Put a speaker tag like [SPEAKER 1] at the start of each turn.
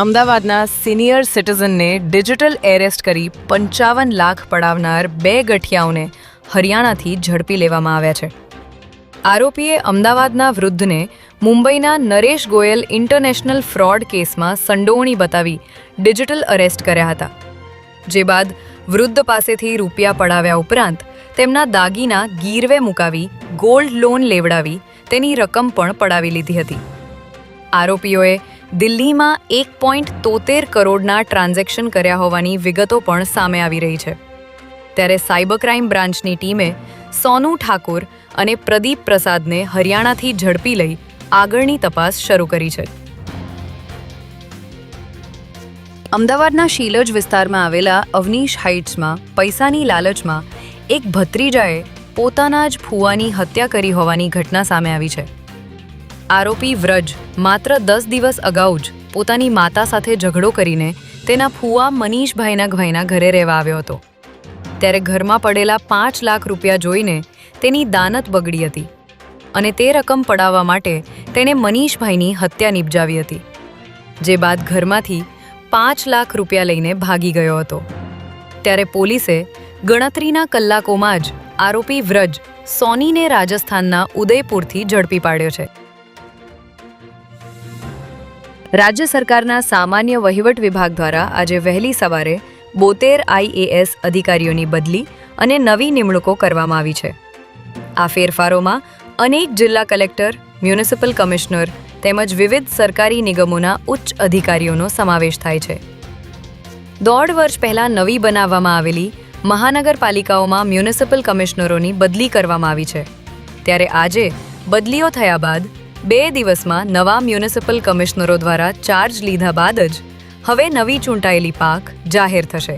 [SPEAKER 1] અમદાવાદના senior સિટીઝનને digital arrest કરી 55 લાખ પડાવનાર 2 ગઠિયાઓને હરિયાણાથી ઝડપી લેવામાં આવ્યા છે. આરોપીએ અમદાવાદના વૃદ્ધને મુંબઈના નરેશ ગોયલ ઇન્ટરનેશનલ ફ્રોડ કેસમાં સંડોવણી બતાવી ડિજિટલ અરેસ્ટ કર્યા હતા. જે બાદ વૃદ્ધ પાસેથી રૂપિયા પડાવ્યા ઉપરાંત તેમના દાગીના ગીરવે મુકાવી ગોલ્ડ લોન લેવડાવી તેની રકમ પણ પડાવી લીધી હતી. આરોપીઓએ દિલ્હીમાં 1.73 કરોડના ટ્રાન્ઝેક્શન કર્યા હોવાની વિગતો પણ સામે આવી રહી છે. ત્યારે સાયબર ક્રાઇમ બ્રાન્ચની ટીમે સોનુ ઠાકુર અને પ્રદીપ પ્રસાદને હરિયાણાથી ઝડપી લઈ આગળની તપાસ શરૂ કરી છે. અમદાવાદના શીલજ વિસ્તારમાં આવેલા અવનીશ હાઇટ્સમાં પૈસાની લાલચમાં એક ભત્રીજાએ પોતાના જ ફુવાની હત્યા કરી હોવાની ઘટના સામે આવી છે. આરોપી વ્રજ માત્ર 10 દિવસ અગાઉ જ પોતાની માતા સાથે ઝઘડો કરીને તેના ફુવા મનીષભાઈના ઘરે રહેવા આવ્યો હતો. ત્યારે ઘરમાં પડેલા 5 લાખ રૂપિયા જોઈને તેની દાનત બગડી હતી અને તે રકમ પડાવવા માટે તેણે મનીષભાઈની હત્યા નિપજાવી હતી. જે બાદ ઘરમાંથી 5 લાખ રૂપિયા લઈને ભાગી ગયો હતો. ત્યારે પોલીસે ગણતરીના કલાકોમાં જ આરોપી વ્રજ સોનીને રાજસ્થાનના ઉદયપુરથી ઝડપી પાડ્યો છે. રાજ્ય સરકારના સામાન્ય વહીવટ વિભાગ દ્વારા આજે વહેલી સવારે 72 IAS અધિકારીઓની બદલી અને નવી નિમણૂકો કરવામાં આવી છે. આ ફેરફારોમાં અનેક જિલ્લા કલેક્ટર, મ્યુનિસિપલ કમિશનર તેમજ વિવિધ સરકારી નિગમોના ઉચ્ચ અધિકારીઓનો સમાવેશ થાય છે. 1.5 વર્ષ પહેલાં નવી બનાવવામાં આવેલી મહાનગરપાલિકાઓમાં મ્યુનિસિપલ કમિશનરોની બદલી કરવામાં આવી છે. ત્યારે આજે બદલીઓ થયા બાદ 2 દિવસમાં નવા મ્યુનિસિપલ કમિશનરો દ્વારા ચાર્જ લીધા બાદ જ હવે નવી ચૂંટાયેલી પાંખ જાહેર થશે.